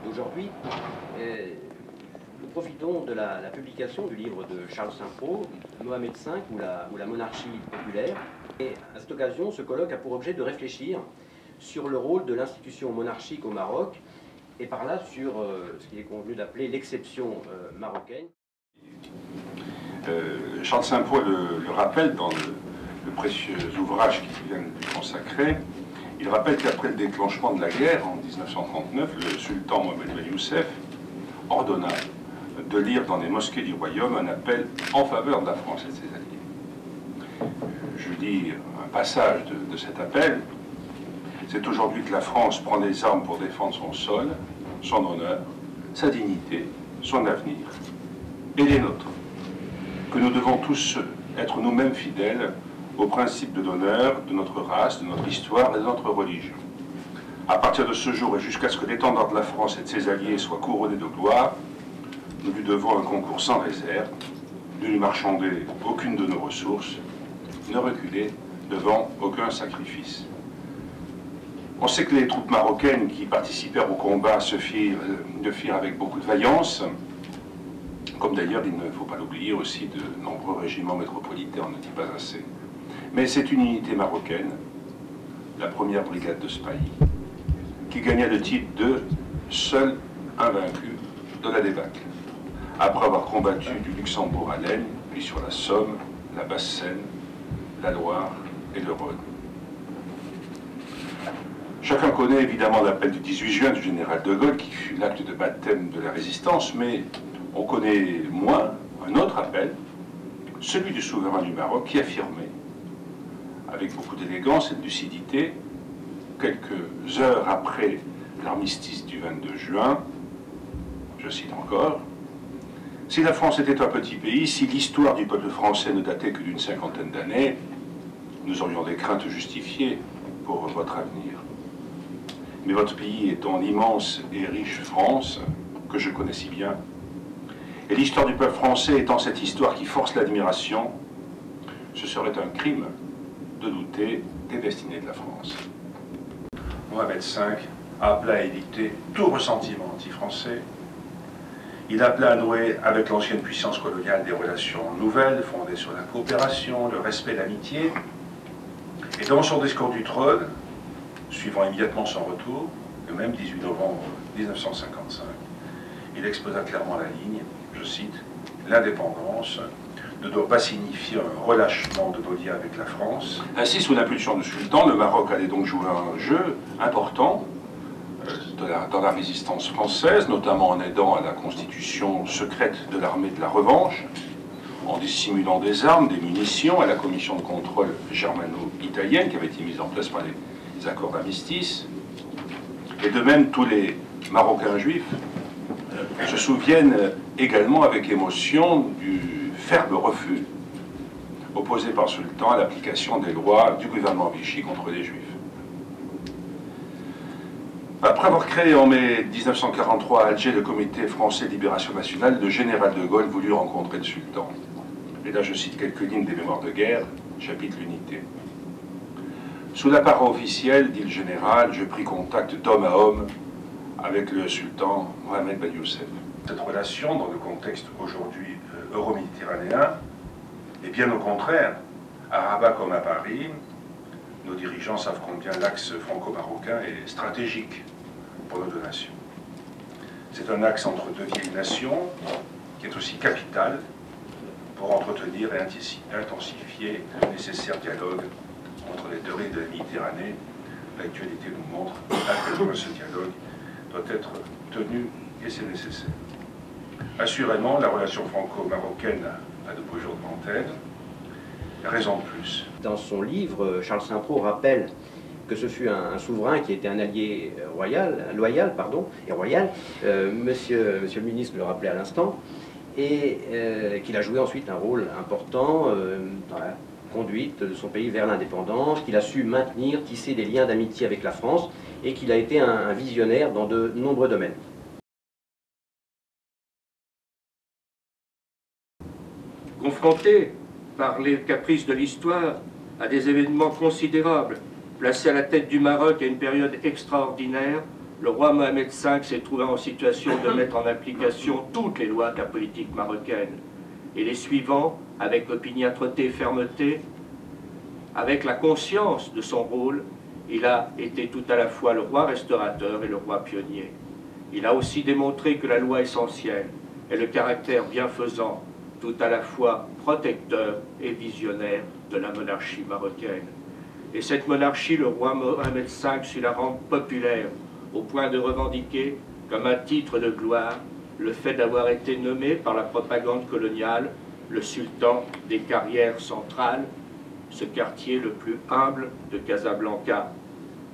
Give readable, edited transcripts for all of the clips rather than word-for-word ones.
d'aujourd'hui, nous profitons de la publication du livre de Charles Saint-Preux, Mohamed V ou la monarchie populaire. Et à cette occasion, ce colloque a pour objet de réfléchir sur le rôle de l'institution monarchique au Maroc et par là sur ce qu'il est convenu d'appeler l'exception marocaine. Charles Saint-Preux le rappelle dans le précieux ouvrage qui vient de lui consacrer. Il rappelle qu'après le déclenchement de la guerre en 1939, le sultan Mohamed Ben Youssef ordonna de lire dans les mosquées du royaume un appel en faveur de la France et de ses alliés. Je lis un passage de cet appel. C'est aujourd'hui que la France prend les armes pour défendre son sol, son honneur, sa dignité, son avenir et les nôtres. Que nous devons tous être nous-mêmes fidèles aux principes de l'honneur, de notre race, de notre histoire et de notre religion. À partir de ce jour et jusqu'à ce que l'étendard de la France et de ses alliés soit couronné de gloire, nous lui devons un concours sans réserve, ne lui marchander aucune de nos ressources, ne reculer devant aucun sacrifice. On sait que les troupes marocaines qui participèrent au combat le firent avec beaucoup de vaillance, comme d'ailleurs, il ne faut pas l'oublier aussi, de nombreux régiments métropolitains, on ne dit pas assez. Mais c'est une unité marocaine, la première brigade de Spahi, qui gagna le titre de seul invaincu de la débâcle, après avoir combattu du Luxembourg à l'Aisne, puis sur la Somme, la Basse-Seine, la Loire et le Rhône. Chacun connaît évidemment l'appel du 18 juin du général de Gaulle, qui fut l'acte de baptême de la résistance, mais on connaît moins un autre appel, celui du souverain du Maroc, qui affirmait, avec beaucoup d'élégance et de lucidité, quelques heures après l'armistice du 22 juin, je cite encore, « Si la France était un petit pays, si l'histoire du peuple français ne datait que d'une cinquantaine d'années, nous aurions des craintes justifiées pour votre avenir. Mais votre pays étant l'immense et riche France, que je connais si bien, et l'histoire du peuple français étant cette histoire qui force l'admiration, ce serait un crime de douter des destinées de la France. » Mohamed V appela à éviter tout ressentiment anti-français. Il appela à nouer avec l'ancienne puissance coloniale des relations nouvelles, fondées sur la coopération, le respect, l'amitié. Et dans son discours du trône, suivant immédiatement son retour, le même 18 novembre 1955, il exposa clairement la ligne, je cite, « L'indépendance ne doit pas signifier un relâchement de nos liens avec la France. » Ainsi, sous l'impulsion du sultan, le Maroc allait donc jouer un jeu important dans la résistance française, notamment en aidant à la constitution secrète de l'armée de la revanche, en dissimulant des armes, des munitions, à la commission de contrôle germano-italienne qui avait été mise en place par les accords d'armistice. Et de même, tous les Marocains juifs se souviennent également avec émotion du ferme refus opposé par le sultan à l'application des lois du gouvernement Vichy contre les Juifs. Après avoir créé en mai 1943 à Alger le comité français de libération nationale, le général de Gaulle voulut rencontrer le sultan. Et là je cite quelques lignes des mémoires de guerre, chapitre l'unité. « Sous l'apparat officiel, dit le général, je pris contact d'homme à homme avec le sultan Mohamed Ben Youssef. » Cette relation, dans le contexte aujourd'hui euro-méditerranéen, et bien au contraire, à Rabat comme à Paris, nos dirigeants savent combien l'axe franco-marocain est stratégique pour nos deux nations. C'est un axe entre deux vieilles nations qui est aussi capital pour entretenir et intensifier le nécessaire dialogue entre les deux rives de la Méditerranée. L'actualité nous montre à quel point ce dialogue doit être tenu et c'est nécessaire. Assurément, la relation franco-marocaine a de beaux jours devant elle. Raison de plus. Dans son livre, Charles Saint-Preux rappelle que ce fut un souverain qui était un allié loyal, monsieur le ministre le rappelait à l'instant, et qu'il a joué ensuite un rôle important dans la conduite de son pays vers l'indépendance, qu'il a su maintenir, tisser des liens d'amitié avec la France, et qu'il a été un visionnaire dans de nombreux domaines. Confronté par les caprices de l'histoire à des événements considérables, placé à la tête du Maroc à une période extraordinaire, le roi Mohamed V s'est trouvé en situation de mettre en application toutes les lois de la politique marocaine, et les suivant avec opiniâtreté et fermeté, avec la conscience de son rôle. Il a été tout à la fois le roi restaurateur et le roi pionnier. Il a aussi démontré que la loi essentielle est le caractère bienfaisant, tout à la fois protecteur et visionnaire de la monarchie marocaine. Et cette monarchie, le roi Mohamed V sut la rendre populaire, au point de revendiquer, comme un titre de gloire, le fait d'avoir été nommé par la propagande coloniale le sultan des carrières centrales, ce quartier le plus humble de Casablanca.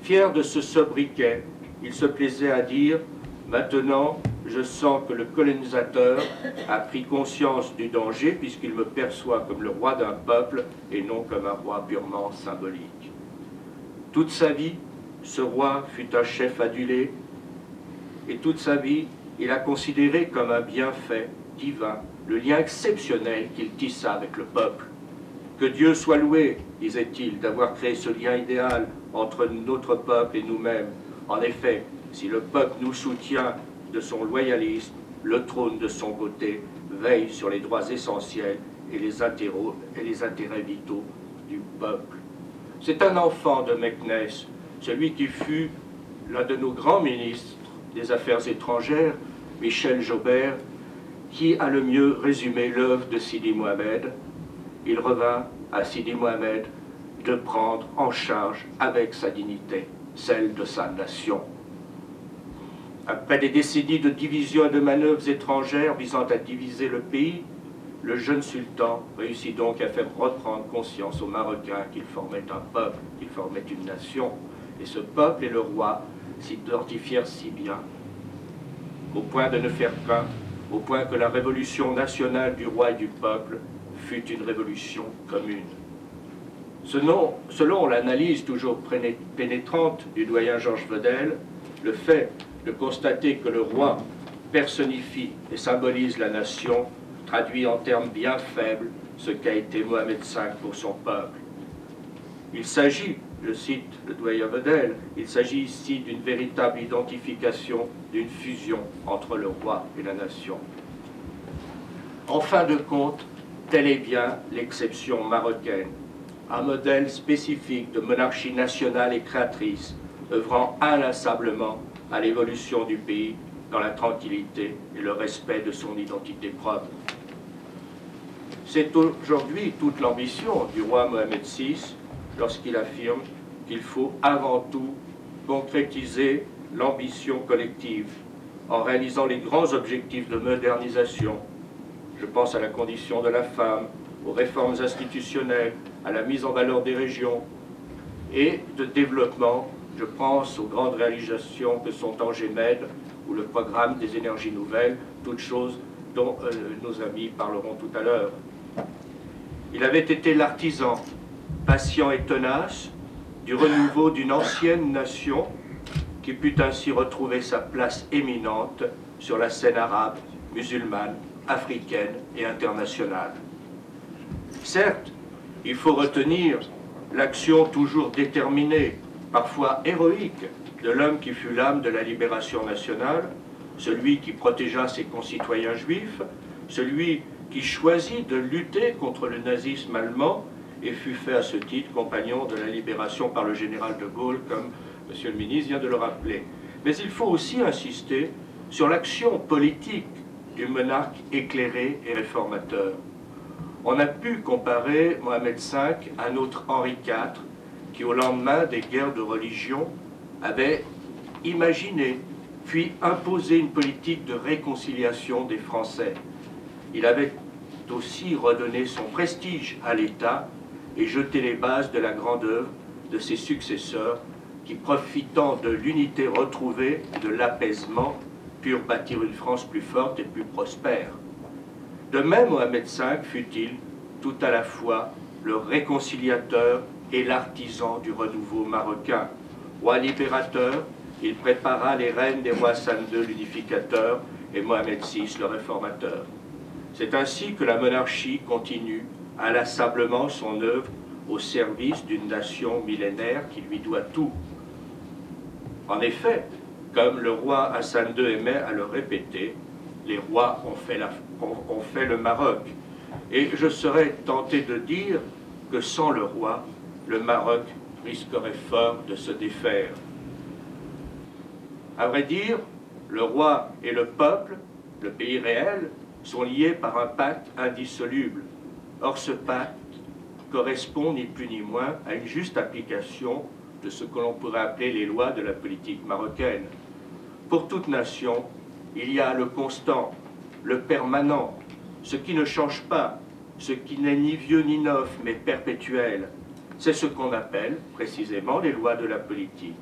Fier de ce sobriquet, il se plaisait à dire « Maintenant, je sens que le colonisateur a pris conscience du danger puisqu'il me perçoit comme le roi d'un peuple et non comme un roi purement symbolique. » Toute sa vie, ce roi fut un chef adulé, et toute sa vie, il a considéré comme un bienfait divin le lien exceptionnel qu'il tissa avec le peuple. Que Dieu soit loué, disait-il, d'avoir créé ce lien idéal entre notre peuple et nous-mêmes. En effet, si le peuple nous soutient de son loyalisme, le trône de son côté veille sur les droits essentiels et les intérêts vitaux du peuple. C'est un enfant de Meknès, celui qui fut l'un de nos grands ministres des Affaires étrangères, Michel Jaubert, qui a le mieux résumé l'œuvre de Sidi Mohamed. Il revint à Sidi Mohamed de prendre en charge avec sa dignité, celle de sa nation. Après des décennies de divisions et de manœuvres étrangères visant à diviser le pays, le jeune sultan réussit donc à faire reprendre conscience aux Marocains qu'ils formaient un peuple, qu'ils formaient une nation. Et ce peuple et le roi s'identifièrent si bien, au point de ne faire qu'un, au point que la révolution nationale du roi et du peuple fut une révolution commune. Selon l'analyse toujours pénétrante du doyen Georges Vedel, le fait de constater que le roi personnifie et symbolise la nation traduit en termes bien faibles ce qu'a été Mohamed V pour son peuple. Il s'agit, je cite le doyen Vedel, il s'agit ici d'une véritable identification, d'une fusion entre le roi et la nation. En fin de compte, telle est bien l'exception marocaine, un modèle spécifique de monarchie nationale et créatrice, œuvrant inlassablement à l'évolution du pays dans la tranquillité et le respect de son identité propre. C'est aujourd'hui toute l'ambition du roi Mohamed VI lorsqu'il affirme qu'il faut avant tout concrétiser l'ambition collective en réalisant les grands objectifs de modernisation. Je pense à la condition de la femme, aux réformes institutionnelles, à la mise en valeur des régions et de développement. Je pense aux grandes réalisations que sont Angers-Med ou le programme des énergies nouvelles, toutes choses dont nos amis parleront tout à l'heure. Il avait été l'artisan, patient et tenace, du renouveau d'une ancienne nation qui put ainsi retrouver sa place éminente sur la scène arabe, musulmane, africaine et internationale. Certes, il faut retenir l'action toujours déterminée, parfois héroïque, de l'homme qui fut l'âme de la libération nationale, celui qui protégea ses concitoyens juifs, celui qui choisit de lutter contre le nazisme allemand et fut fait à ce titre compagnon de la libération par le général de Gaulle, comme Monsieur le ministre vient de le rappeler. Mais il faut aussi insister sur l'action politique du monarque éclairé et réformateur. On a pu comparer Mohamed V à notre Henri IV, qui au lendemain des guerres de religion avait imaginé puis imposé une politique de réconciliation des Français. Il avait aussi redonné son prestige à l'État et jeté les bases de la grande œuvre de ses successeurs qui, profitant de l'unité retrouvée, de l'apaisement, purent bâtir une France plus forte et plus prospère. De même, Mohamed V fut-il tout à la fois le réconciliateur et l'artisan du renouveau marocain. Roi libérateur, il prépara les rênes des rois Hassan II, l'unificateur, et Mohamed VI, le réformateur. C'est ainsi que la monarchie continue inlassablement son œuvre au service d'une nation millénaire qui lui doit tout. En effet, Comme le roi Hassan II aimait à le répéter, les rois ont fait le Maroc. Et je serais tenté de dire que sans le roi, le Maroc risquerait fort de se défaire. À vrai dire, le roi et le peuple, le pays réel, sont liés par un pacte indissoluble. Or, ce pacte correspond ni plus ni moins à une juste application de ce que l'on pourrait appeler les lois de la politique marocaine. Pour toute nation, il y a le constant, le permanent, ce qui ne change pas, ce qui n'est ni vieux ni neuf, mais perpétuel. C'est ce qu'on appelle précisément les lois de la politique.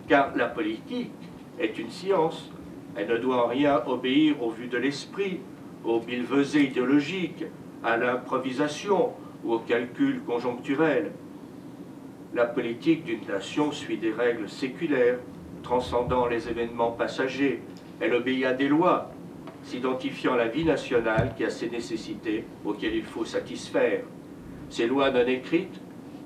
Car la politique est une science. Elle ne doit en rien obéir au vu de l'esprit, aux billevesées idéologiques, à l'improvisation ou au calcul conjoncturel. La politique d'une nation suit des règles séculaires, transcendant les événements passagers. Elle obéit à des lois, s'identifiant à la vie nationale qui a ses nécessités auxquelles il faut satisfaire. Ces lois non écrites,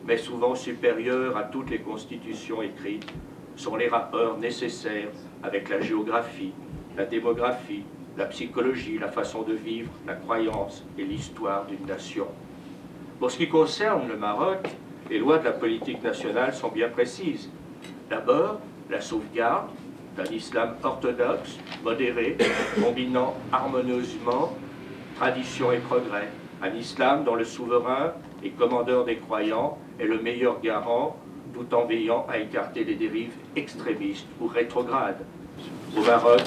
mais souvent supérieures à toutes les constitutions écrites, sont les rapports nécessaires avec la géographie, la démographie, la psychologie, la façon de vivre, la croyance et l'histoire d'une nation. Pour ce qui concerne le Maroc, les lois de la politique nationale sont bien précises. D'abord, la sauvegarde d'un islam orthodoxe, modéré, combinant harmonieusement tradition et progrès. Un islam dont le souverain et commandeur des croyants est le meilleur garant, tout en veillant à écarter les dérives extrémistes ou rétrogrades. Au Maroc,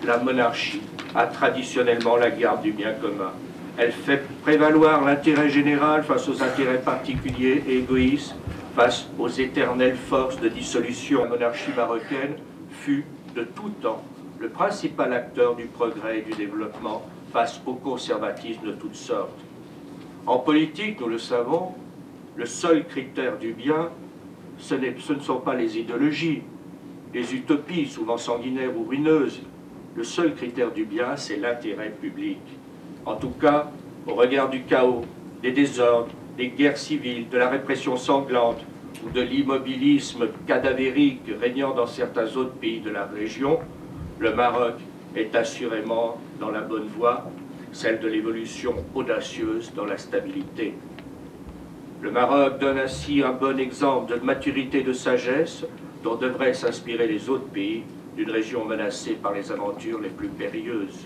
la monarchie a traditionnellement la garde du bien commun. Elle fait prévaloir l'intérêt général face aux intérêts particuliers et égoïstes, face aux éternelles forces de dissolution. La monarchie marocaine fut de tout temps le principal acteur du progrès et du développement face au conservatisme de toutes sortes. En politique, nous le savons, le seul critère du bien, ce ne sont pas les idéologies, les utopies, souvent sanguinaires ou ruineuses. Le seul critère du bien, c'est l'intérêt public. En tout cas, au regard du chaos, des désordres, des guerres civiles, de la répression sanglante ou de l'immobilisme cadavérique régnant dans certains autres pays de la région, le Maroc est assurément dans la bonne voie, celle de l'évolution audacieuse dans la stabilité. Le Maroc donne ainsi un bon exemple de maturité et de sagesse dont devraient s'inspirer les autres pays d'une région menacée par les aventures les plus périlleuses.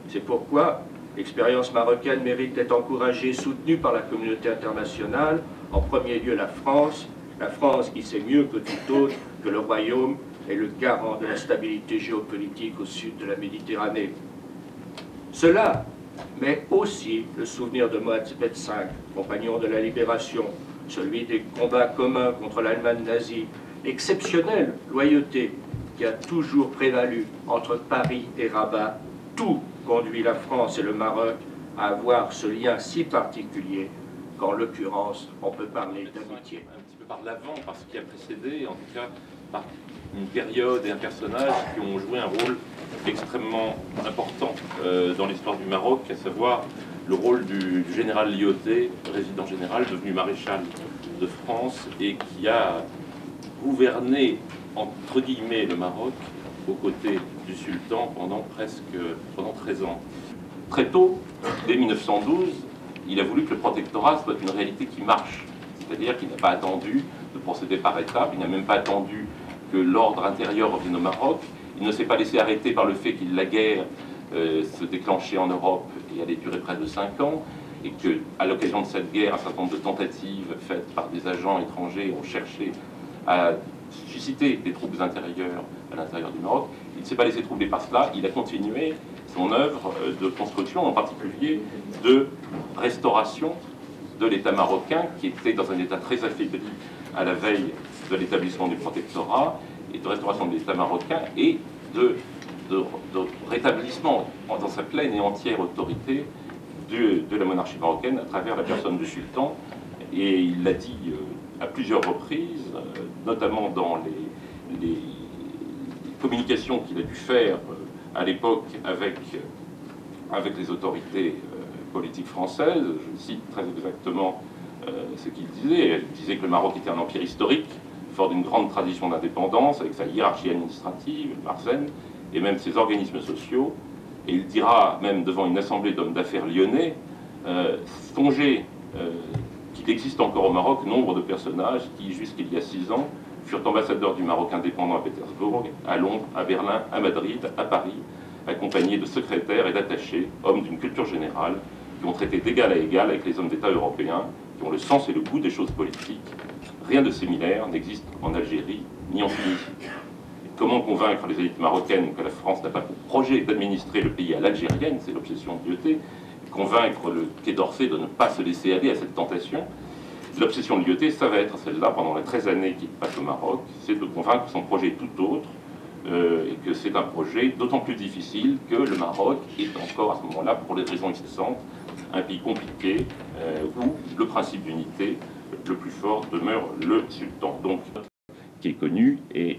C'est pourquoi l'expérience marocaine mérite d'être encouragée et soutenue par la communauté internationale, en premier lieu la France qui sait mieux que tout autre que le Royaume est le garant de la stabilité géopolitique au sud de la Méditerranée. Cela, mais aussi le souvenir de Mohammed V, compagnon de la libération, celui des combats communs contre l'Allemagne nazie, l'exceptionnelle loyauté qui a toujours prévalu entre Paris et Rabat, tout conduit la France et le Maroc à avoir ce lien si particulier qu'en l'occurrence, on peut parler d'amitié. Un petit peu par l'avant, par ce qui a précédé, en tout cas par une période et un personnage qui ont joué un rôle extrêmement important dans l'histoire du Maroc, à savoir le rôle du général Lyautey, résident général, devenu maréchal de France et qui a gouverné, entre guillemets, le Maroc aux côtés du sultan pendant 13 ans. Très tôt, dès 1912, il a voulu que le protectorat soit une réalité qui marche. C'est-à-dire qu'il n'a pas attendu de procéder par étapes, il n'a même pas attendu que l'ordre intérieur revienne au Maroc. Il ne s'est pas laissé arrêter par le fait que la guerre se déclenchait en Europe et allait durer près de 5 ans, et qu'à l'occasion de cette guerre, un certain nombre de tentatives faites par des agents étrangers ont cherché à susciter des troubles intérieures à l'intérieur du Maroc. Il ne s'est pas laissé troubler par cela, il a continué son œuvre de construction, en particulier de restauration de l'État marocain, qui était dans un état très affaibli à la veille de l'établissement du protectorat, et de restauration de l'État marocain, et de rétablissement dans sa pleine et entière autorité de la monarchie marocaine à travers la personne du sultan. Et il l'a dit à plusieurs reprises, notamment dans les communications qu'il a dû faire à l'époque avec les autorités politiques françaises. Je cite très exactement ce qu'il disait. Il disait que le Maroc était un empire historique, fort d'une grande tradition d'indépendance, avec sa hiérarchie administrative, l'Arsen, et même ses organismes sociaux. Et il dira, même devant une assemblée d'hommes d'affaires lyonnais, songez qu'il existe encore au Maroc nombre de personnages qui, jusqu'il y a 6 ans, furent ambassadeurs du Maroc indépendant à Pétersbourg, à Londres, à Berlin, à Madrid, à Paris, accompagnés de secrétaires et d'attachés, hommes d'une culture générale, qui ont traité d'égal à égal avec les hommes d'État européens, qui ont le sens et le goût des choses politiques. Rien de similaire n'existe en Algérie ni en Tunisie. Comment convaincre les élites marocaines que la France n'a pas pour projet d'administrer le pays à l'algérienne, c'est l'obsession de Lyautey, convaincre le Quai d'Orsay de ne pas se laisser aller à cette tentation. L'obsession de Lyautey, ça va être celle-là pendant les 13 années qu'il passe au Maroc, c'est de convaincre que son projet est tout autre, et que c'est un projet d'autant plus difficile que le Maroc est encore à ce moment-là, pour des raisons existantes, un pays compliqué où le principe d'unité le plus fort demeure le sultan. Donc, qui est connu, mais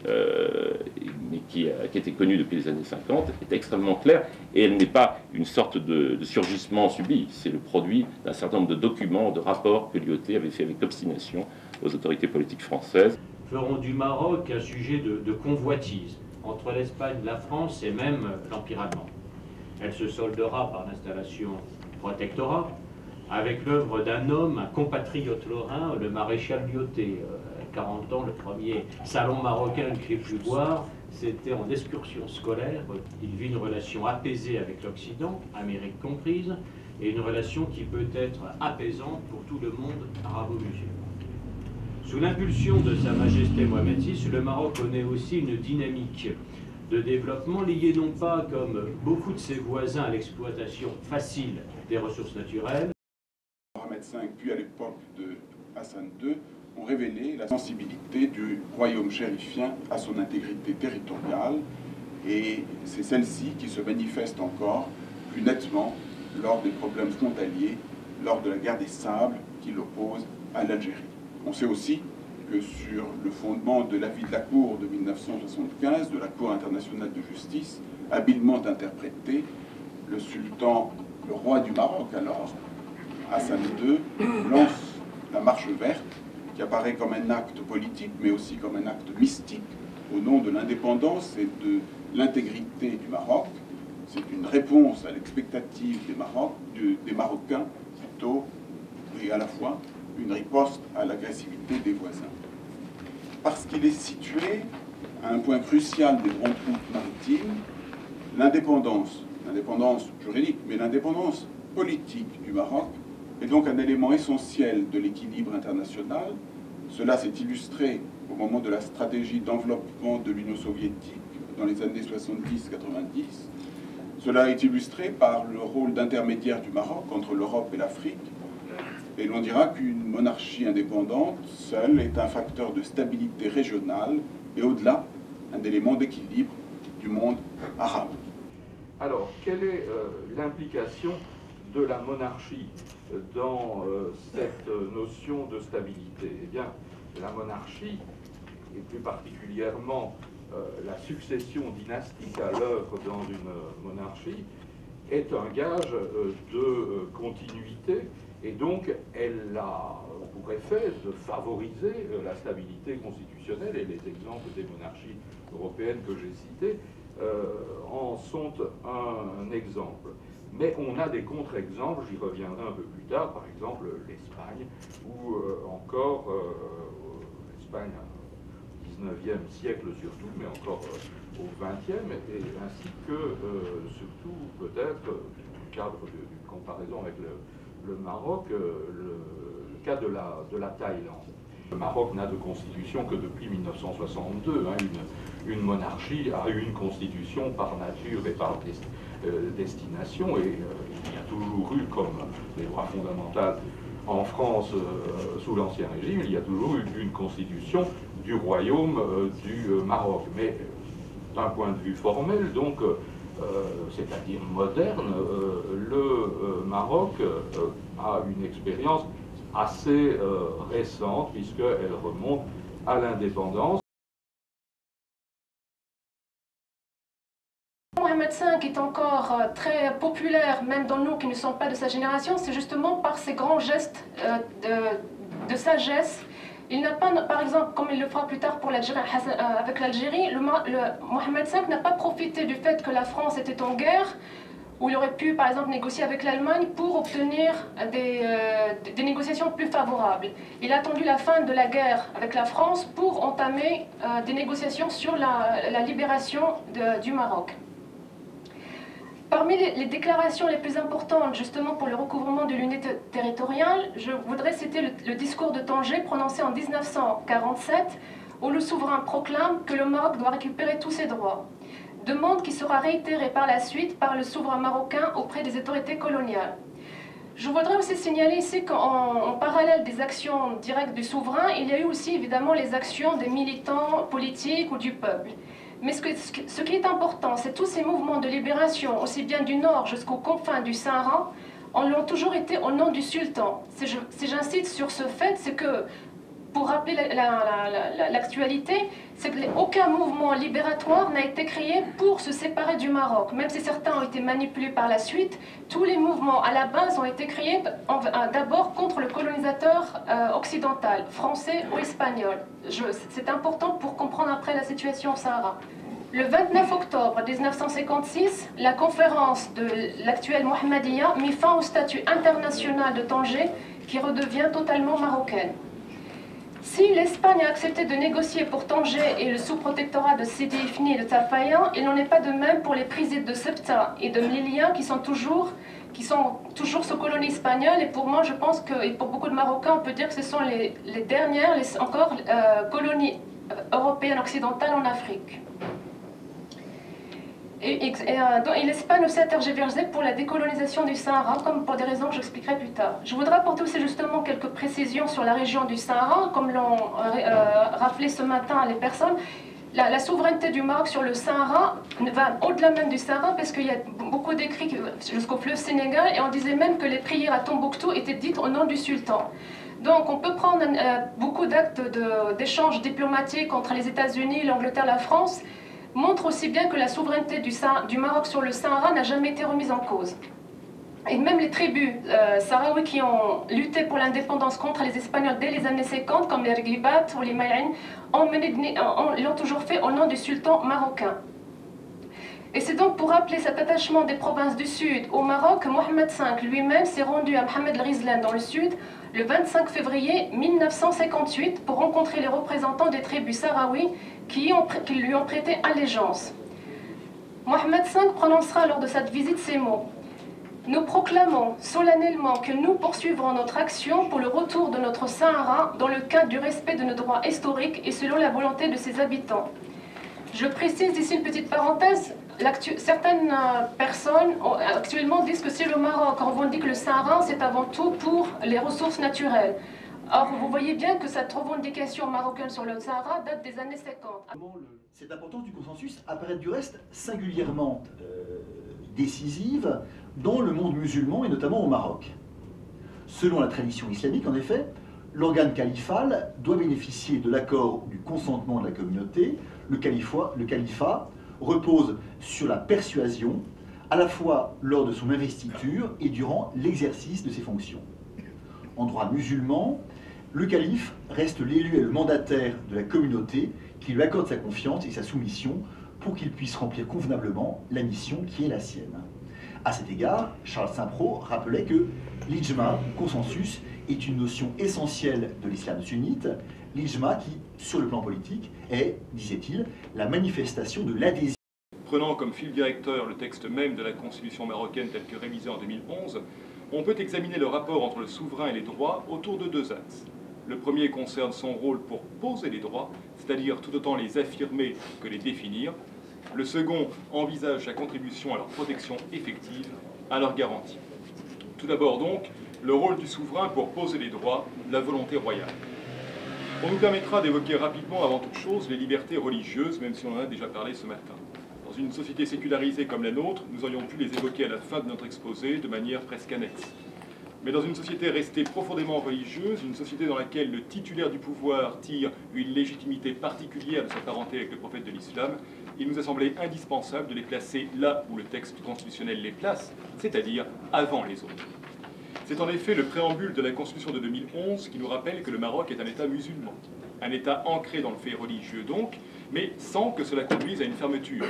qui était connu depuis les années 50, est extrêmement claire, et elle n'est pas une sorte de surgissement subi, c'est le produit d'un certain nombre de documents, de rapports que Lyautey avait fait avec obstination aux autorités politiques françaises. Feront du Maroc un sujet de convoitise entre l'Espagne, la France et même l'Empire allemand. Elle se soldera par l'installation du protectorat, avec l'œuvre d'un homme, un compatriote lorrain, le maréchal Lyautey. 40 ans, le premier salon marocain qu'il ait pu voir, c'était en excursion scolaire. Il vit une relation apaisée avec l'Occident, Amérique comprise, et une relation qui peut être apaisante pour tout le monde arabo-musulman. Sous l'impulsion de Sa Majesté Mohamed VI, le Maroc connaît aussi une dynamique de développement liée non pas, comme beaucoup de ses voisins, à l'exploitation facile des ressources naturelles. Mohamed V, puis à l'époque de Hassan II, ont révélé la sensibilité du royaume chérifien à son intégrité territoriale, et c'est celle-ci qui se manifeste encore plus nettement lors des problèmes frontaliers, lors de la guerre des sables qui l'oppose à l'Algérie. On sait aussi que sur le fondement de l'avis de la Cour de 1975, de la Cour internationale de justice, habilement interprété, le sultan, le roi du Maroc alors, Hassan II, lance la marche verte, qui apparaît comme un acte politique, mais aussi comme un acte mystique, au nom de l'indépendance et de l'intégrité du Maroc. C'est une réponse à l'expectative des Marocains, plutôt, et à la fois une riposte à l'agressivité des voisins. Parce qu'il est situé à un point crucial des grandes routes maritimes, l'indépendance juridique, mais l'indépendance politique du Maroc est donc un élément essentiel de l'équilibre international. Cela s'est illustré au moment de la stratégie d'enveloppement de l'Union soviétique dans les années 70-90. Cela est illustré par le rôle d'intermédiaire du Maroc entre l'Europe et l'Afrique. Et l'on dira qu'une monarchie indépendante seule est un facteur de stabilité régionale et au-delà, un élément d'équilibre du monde arabe. Alors, quelle est l'implication de la monarchie dans cette notion de stabilité? Eh bien, la monarchie, et plus particulièrement la succession dynastique à l'œuvre dans une monarchie, est un gage de continuité, et donc elle a pour effet de favoriser la stabilité constitutionnelle, et les exemples des monarchies européennes que j'ai cités en sont un exemple. Mais on a des contre-exemples, j'y reviendrai un peu plus tard, par exemple l'Espagne, ou encore l'Espagne au XIXe siècle surtout, mais encore au XXe, et ainsi que surtout peut-être, dans le cadre d'une comparaison avec le Maroc, le cas de la Thaïlande. Le Maroc n'a de constitution que depuis 1962. Une monarchie a eu une constitution par nature et par destination, et il y a toujours eu, comme les droits fondamentaux en France sous l'Ancien Régime, il y a toujours eu une constitution du royaume du Maroc. Mais d'un point de vue formel, donc, c'est-à-dire moderne, le Maroc a une expérience assez récente, puisqu'elle remonte à l'indépendance. Mohamed V est encore très populaire, même dans nous qui ne sommes pas de sa génération, c'est justement par ces grands gestes de sagesse Il n'a pas, par exemple, comme il le fera plus tard pour avec l'Algérie, Mohamed V n'a pas profité du fait que la France était en guerre, où il aurait pu, par exemple, négocier avec l'Allemagne pour obtenir des négociations plus favorables. Il a attendu la fin de la guerre avec la France pour entamer des négociations sur la libération du Maroc. Parmi les déclarations les plus importantes, justement pour le recouvrement de l'unité territoriale, je voudrais citer le discours de Tanger prononcé en 1947, où le souverain proclame que le Maroc doit récupérer tous ses droits. Demande qui sera réitérée par la suite par le souverain marocain auprès des autorités coloniales. Je voudrais aussi signaler ici qu'en parallèle des actions directes du souverain, il y a eu aussi évidemment les actions des militants politiques ou du peuple. Mais ce qui est important, c'est tous ces mouvements de libération, aussi bien du nord jusqu'aux confins du Sahara, l'ont toujours été au nom du sultan. Si j'insiste sur ce fait, c'est que, pour rappeler l'actualité, c'est qu'aucun mouvement libératoire n'a été créé pour se séparer du Maroc. Même si certains ont été manipulés par la suite, tous les mouvements à la base ont été créés d'abord contre le colonisateur occidental, français ou espagnol. C'est important pour comprendre après la situation au Sahara. Le 29 octobre 1956, la conférence de l'actuelle Mohammedia mit fin au statut international de Tanger, qui redevient totalement marocaine. Si l'Espagne a accepté de négocier pour Tanger et le sous-protectorat de Sidi Ifni et de Tafayan, il n'en est pas de même pour les prises de Ceuta et de Melilla qui sont toujours sous colonie espagnole. Et pour moi, je pense que, et pour beaucoup de Marocains, on peut dire que ce sont les dernières colonies européennes occidentales en Afrique. Et l'Espagne aussi a tergiversé pour la décolonisation du Sahara, comme pour des raisons que j'expliquerai plus tard. Je voudrais apporter aussi justement quelques précisions sur la région du Sahara, comme l'ont rappelé ce matin les personnes. La souveraineté du Maroc sur le Sahara va au-delà même du Sahara, parce qu'il y a beaucoup d'écrits jusqu'au fleuve Sénégal, et on disait même que les prières à Tombouctou étaient dites au nom du sultan. Donc on peut prendre beaucoup d'actes d'échanges diplomatiques entre les États-Unis, l'Angleterre, la France, montre aussi bien que la souveraineté du Maroc sur le Sahara n'a jamais été remise en cause. Et même les tribus sahraouis qui ont lutté pour l'indépendance contre les Espagnols dès les années 50, comme les Rigibat ou les Maïrine, l'ont toujours fait au nom du sultan marocain. Et c'est donc pour rappeler cet attachement des provinces du Sud au Maroc que Mohamed V lui-même s'est rendu à Mohamed el-Rizlan dans le Sud le 25 février 1958 pour rencontrer les représentants des tribus sahraouis qui lui ont prêté allégeance. Mohamed V prononcera lors de cette visite ces mots. « Nous proclamons solennellement que nous poursuivrons notre action pour le retour de notre Sahara dans le cadre du respect de nos droits historiques et selon la volonté de ses habitants. » Je précise ici une petite parenthèse. Certaines personnes actuellement disent que si le Maroc revendique le Sahara, c'est avant tout pour les ressources naturelles. Or, vous voyez bien que cette revendication marocaine sur le Sahara date des années 50. Cette importance du consensus apparaît du reste singulièrement décisive dans le monde musulman et notamment au Maroc. Selon la tradition islamique, en effet, l'organe califal doit bénéficier de l'accord du consentement de la communauté. Le califat repose sur la persuasion, à la fois lors de son investiture et durant l'exercice de ses fonctions. En droit musulman, le calife reste l'élu et le mandataire de la communauté qui lui accorde sa confiance et sa soumission pour qu'il puisse remplir convenablement la mission qui est la sienne. À cet égard, Charles Saint-Preux rappelait que l'ijma, consensus, est une notion essentielle de l'islam sunnite, l'ijma qui, sur le plan politique, est, disait-il, la manifestation de l'adhésion. Prenant comme fil directeur le texte même de la Constitution marocaine tel que révisé en 2011, on peut examiner le rapport entre le souverain et les droits autour de deux axes. Le premier concerne son rôle pour poser les droits, c'est-à-dire tout autant les affirmer que les définir. Le second envisage sa contribution à leur protection effective, à leur garantie. Tout d'abord donc, le rôle du souverain pour poser les droits, la volonté royale. On nous permettra d'évoquer rapidement, avant toute chose, les libertés religieuses, même si on en a déjà parlé ce matin. Dans une société sécularisée comme la nôtre, nous aurions pu les évoquer à la fin de notre exposé de manière presque annexe. Mais dans une société restée profondément religieuse, une société dans laquelle le titulaire du pouvoir tire une légitimité particulière de sa parenté avec le prophète de l'islam, il nous a semblé indispensable de les placer là où le texte constitutionnel les place, c'est-à-dire avant les autres. C'est en effet le préambule de la Constitution de 2011 qui nous rappelle que le Maroc est un État musulman. Un État ancré dans le fait religieux donc, mais sans que cela conduise à une fermeture.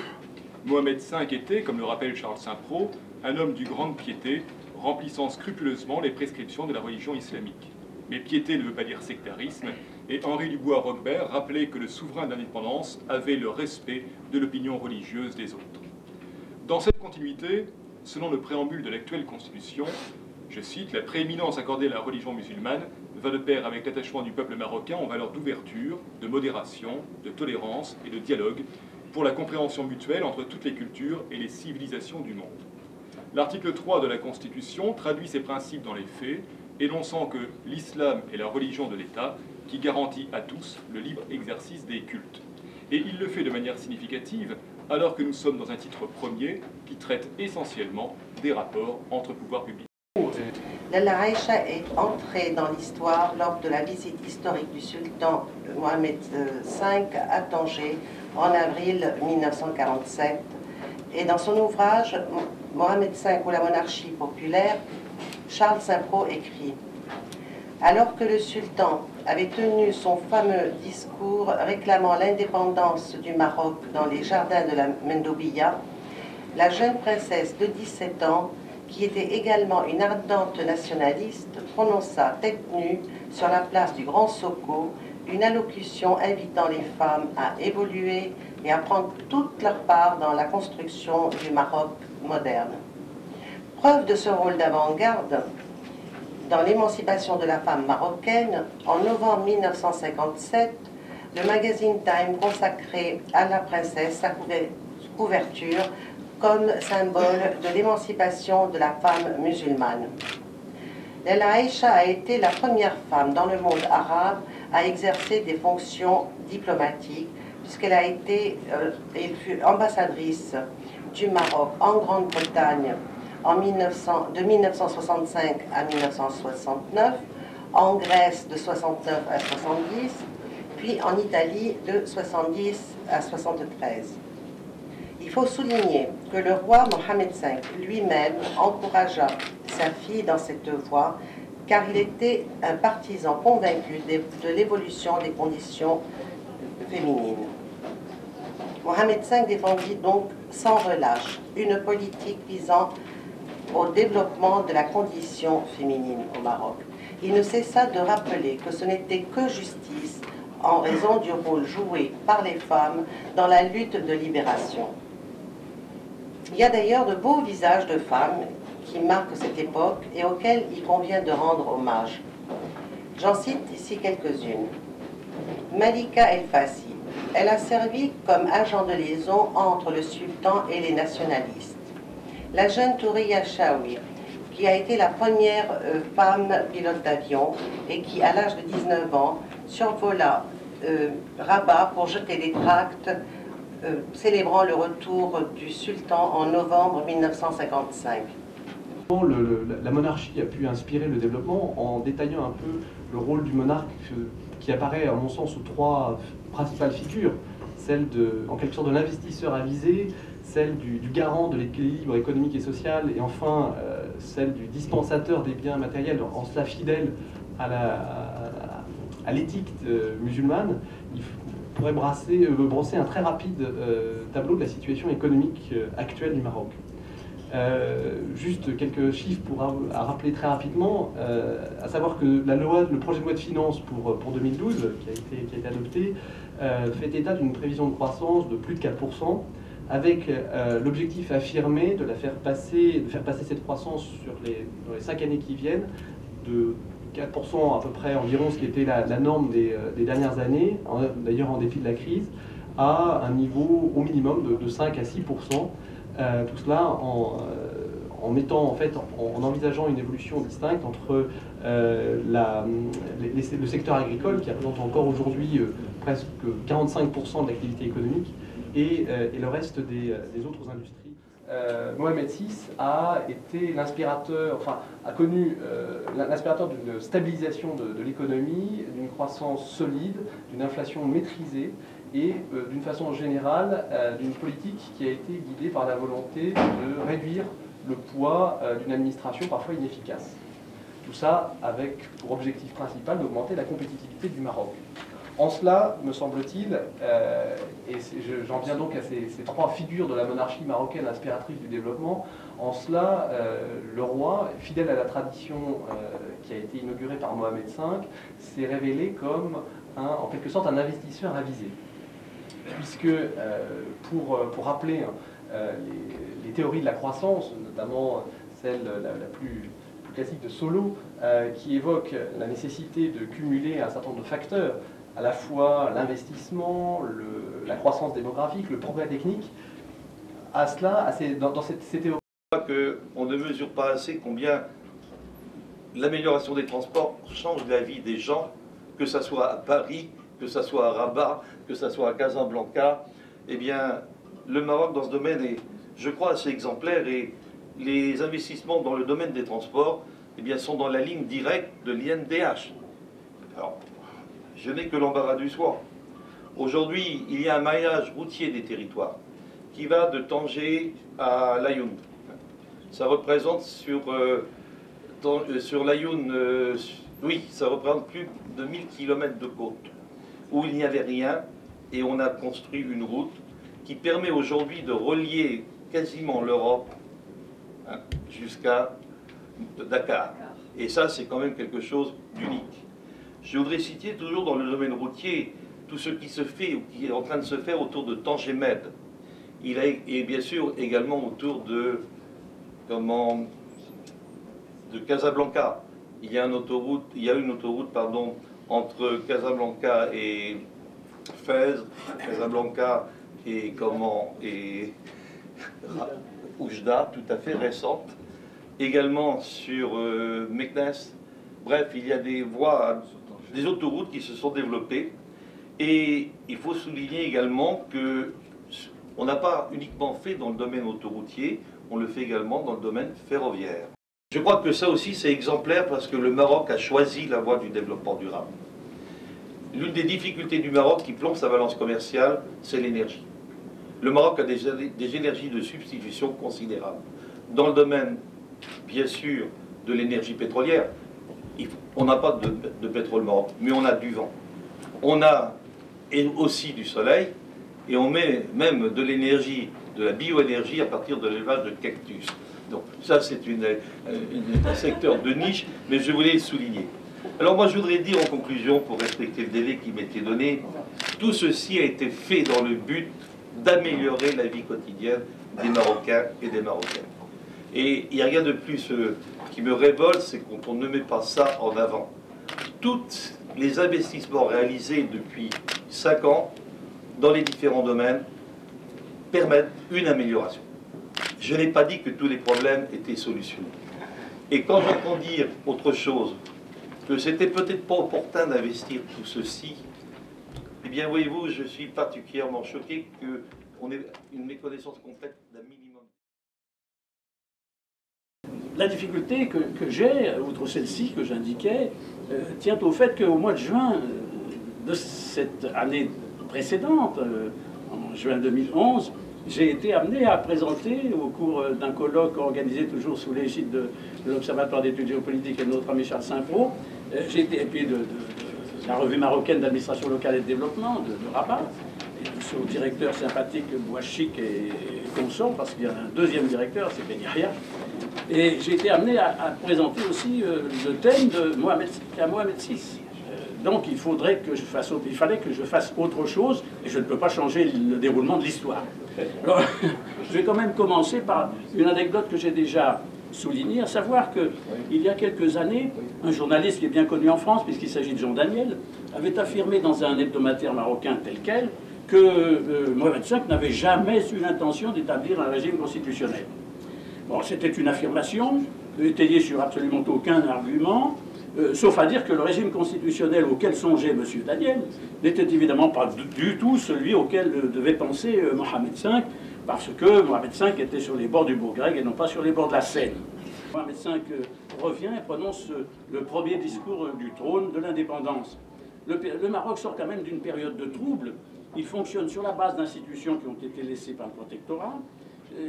Mohamed V était, comme le rappelle Charles Saint-Prot, un homme d'une grande piété, remplissant scrupuleusement les prescriptions de la religion islamique. Mais piété ne veut pas dire sectarisme, et Henri Dubois-Roquebert rappelait que le souverain de l'indépendance avait le respect de l'opinion religieuse des autres. Dans cette continuité, selon le préambule de l'actuelle Constitution, je cite, « La prééminence accordée à la religion musulmane va de pair avec l'attachement du peuple marocain en valeurs d'ouverture, de modération, de tolérance et de dialogue pour la compréhension mutuelle entre toutes les cultures et les civilisations du monde. » L'article 3 de la Constitution traduit ces principes dans les faits, énonçant que l'islam est la religion de l'État qui garantit à tous le libre exercice des cultes. Et il le fait de manière significative alors que nous sommes dans un titre premier qui traite essentiellement des rapports entre pouvoirs publics. Lalla Aïcha est entrée dans l'histoire lors de la visite historique du sultan Mohamed V à Tanger en avril 1947. Et dans son ouvrage Mohamed V ou la monarchie populaire, Charles Saint-Prot écrit « Alors que le sultan avait tenu son fameux discours réclamant l'indépendance du Maroc dans les jardins de la Mendobia, la jeune princesse de 17 ans, qui était également une ardente nationaliste, prononça tête nue sur la place du Grand Soko une allocution invitant les femmes à évoluer et à prendre toute leur part dans la construction du Maroc moderne. Preuve de ce rôle d'avant-garde, dans l'émancipation de la femme marocaine, en novembre 1957, le magazine Time consacrait à la princesse sa couverture comme symbole de l'émancipation de la femme musulmane. Lalla Aïcha a été la première femme dans le monde arabe à exercer des fonctions diplomatiques, puisqu'elle a été, elle fut ambassadrice du Maroc en Grande-Bretagne de 1965 à 1969, en Grèce de 69 à 70, puis en Italie de 70 à 73. Il faut souligner que le roi Mohamed V lui-même encouragea sa fille dans cette voie, car il était un partisan convaincu de l'évolution des conditions féminines. Mohamed V défendit donc sans relâche une politique visant au développement de la condition féminine au Maroc. Il ne cessa de rappeler que ce n'était que justice en raison du rôle joué par les femmes dans la lutte de libération. Il y a d'ailleurs de beaux visages de femmes qui marquent cette époque et auxquels il convient de rendre hommage. J'en cite ici quelques-unes. Malika El Fassi. Elle a servi comme agent de liaison entre le sultan et les nationalistes. La jeune Touriya Chawir, qui a été la première femme pilote d'avion et qui, à l'âge de 19 ans, survola Rabat pour jeter des tracts célébrant le retour du sultan en novembre 1955. La monarchie a pu inspirer le développement en détaillant un peu le rôle du monarque qui apparaît, à mon sens, sous trois principales figures. Celle en quelque sorte de l'investisseur avisé, celle du garant de l'équilibre économique et social, et enfin celle du dispensateur des biens matériels, en cela fidèle à l'éthique musulmane. Il pourrait brosser un très rapide tableau de la situation économique actuelle du Maroc. Juste quelques chiffres à rappeler très rapidement, à savoir que le projet de loi de finances pour 2012, qui a été adopté, fait état d'une prévision de croissance de plus de 4%, avec l'objectif affirmé de faire passer cette croissance dans les 5 années qui viennent, de 4% à peu près environ, ce qui était la norme des dernières années, d'ailleurs en dépit de la crise, à un niveau au minimum de 5 à 6%. Tout cela en mettant en envisageant une évolution distincte entre le secteur agricole, qui représente encore aujourd'hui presque 45% de l'activité économique, et le reste des autres industries. Mohamed VI a été a connu l'inspirateur d'une stabilisation de l'économie, d'une croissance solide, d'une inflation maîtrisée, et d'une façon générale, d'une politique qui a été guidée par la volonté de réduire le poids d'une administration parfois inefficace. tout ça avec pour objectif principal d'augmenter la compétitivité du Maroc. En cela, me semble-t-il, et j'en viens donc à ces trois figures de la monarchie marocaine inspiratrice du développement, en cela, le roi, fidèle à la tradition qui a été inaugurée par Mohamed V, s'est révélé comme, en quelque sorte, un investisseur avisé. Puisque, pour rappeler les théories de la croissance, notamment celle la plus classique de Solow, qui évoque la nécessité de cumuler un certain nombre de facteurs, à la fois l'investissement, la croissance démographique, le progrès technique, à cela, dans ces théories. On ne mesure pas assez combien l'amélioration des transports change la vie des gens, que ce soit à Paris, que ce soit à Rabat, que ce soit à Casablanca. Eh bien, le Maroc, dans ce domaine, est, je crois, assez exemplaire, et les investissements dans le domaine des transports, eh bien, sont dans la ligne directe de l'INDH. Alors, je n'ai que l'embarras du choix. Aujourd'hui, il y a un maillage routier des territoires qui va de Tanger à Laayoune. Ça représente sur Laayoune, oui, ça représente plus de 1000 km de côte où il n'y avait rien, et on a construit une route qui permet aujourd'hui de relier quasiment l'Europe jusqu'à Dakar. Et ça, c'est quand même quelque chose d'unique. Je voudrais citer toujours dans le domaine routier tout ce qui se fait ou qui est en train de se faire autour de Tanger-Med. Et bien sûr également autour de Casablanca. Il y a une autoroute, entre Casablanca et Fès, Casablanca et Oujda, tout à fait récente. Également sur Meknès. Bref, il y a des voies, des autoroutes qui se sont développées. Et il faut souligner également que on n'a pas uniquement fait dans le domaine autoroutier, on le fait également dans le domaine ferroviaire. Je crois que ça aussi c'est exemplaire parce que le Maroc a choisi la voie du développement durable. L'une des difficultés du Maroc qui plombe sa balance commerciale, c'est l'énergie. Le Maroc a des énergies de substitution considérables. Dans le domaine, bien sûr, de l'énergie pétrolière, on n'a pas de pétrole Maroc, mais on a du vent. On a aussi du soleil, et on met même de l'énergie, de la bioénergie à partir de l'élevage de cactus. Donc ça c'est un secteur de niche, mais je voulais le souligner. Alors moi je voudrais dire en conclusion, pour respecter le délai qui m'était donné, tout ceci a été fait dans le but d'améliorer la vie quotidienne des Marocains et des Marocaines. Et il n'y a rien de plus qui me révolte, c'est quand on ne met pas ça en avant. Tous les investissements réalisés depuis 5 ans dans les différents domaines permettent une amélioration. Je n'ai pas dit que tous les problèmes étaient solutionnés. Et quand j'entends dire autre chose, que c'était peut-être pas opportun d'investir tout ceci, eh bien voyez-vous, je suis particulièrement choqué qu'on ait une méconnaissance complète d'un minimum. La difficulté que j'ai, outre celle-ci que j'indiquais, tient au fait qu'au mois de juin de cette année précédente, en juin 2011, j'ai été amené à présenter, au cours d'un colloque organisé toujours sous l'égide de l'Observatoire d'études géopolitiques et de notre ami Charles Saint-Pro, et puis de la revue marocaine d'administration locale et de développement de Rabat, et de ce directeur sympathique Bouachik et consort, parce qu'il y a un deuxième directeur, c'est Ben Yahya. Et j'ai été amené à présenter aussi le thème de Mohamed VI. Donc il fallait que je fasse autre chose, et je ne peux pas changer le déroulement de l'histoire. Alors, je vais quand même commencer par une anecdote que j'ai déjà soulignée, à savoir qu'il y a quelques années, un journaliste qui est bien connu en France, puisqu'il s'agit de Jean Daniel, avait affirmé dans un hebdomadaire marocain tel quel que Mohamed V n'avait jamais eu l'intention d'établir un régime constitutionnel. Bon, c'était une affirmation étayée sur absolument aucun argument, sauf à dire que le régime constitutionnel auquel songeait M. Daniel n'était évidemment pas du tout celui auquel devait penser Mohamed V, parce que Mohamed V était sur les bords du Bourgreg et non pas sur les bords de la Seine. Mohamed V revient et prononce le premier discours du trône de l'indépendance. Le Maroc sort quand même d'une période de trouble. Il fonctionne sur la base d'institutions qui ont été laissées par le protectorat.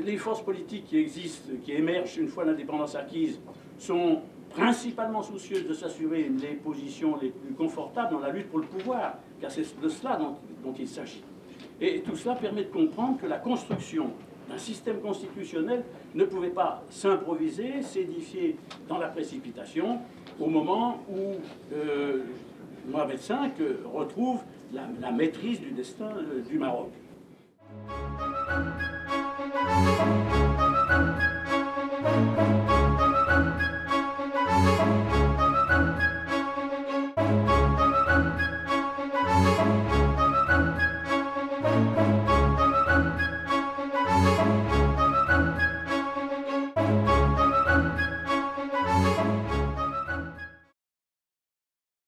Les forces politiques qui existent, qui émergent une fois l'indépendance acquise, sont principalement soucieuse de s'assurer les positions les plus confortables dans la lutte pour le pouvoir, car c'est de cela dont il s'agit. Et tout cela permet de comprendre que la construction d'un système constitutionnel ne pouvait pas s'improviser, s'édifier dans la précipitation, au moment où Mohamed V retrouve la maîtrise du destin du Maroc.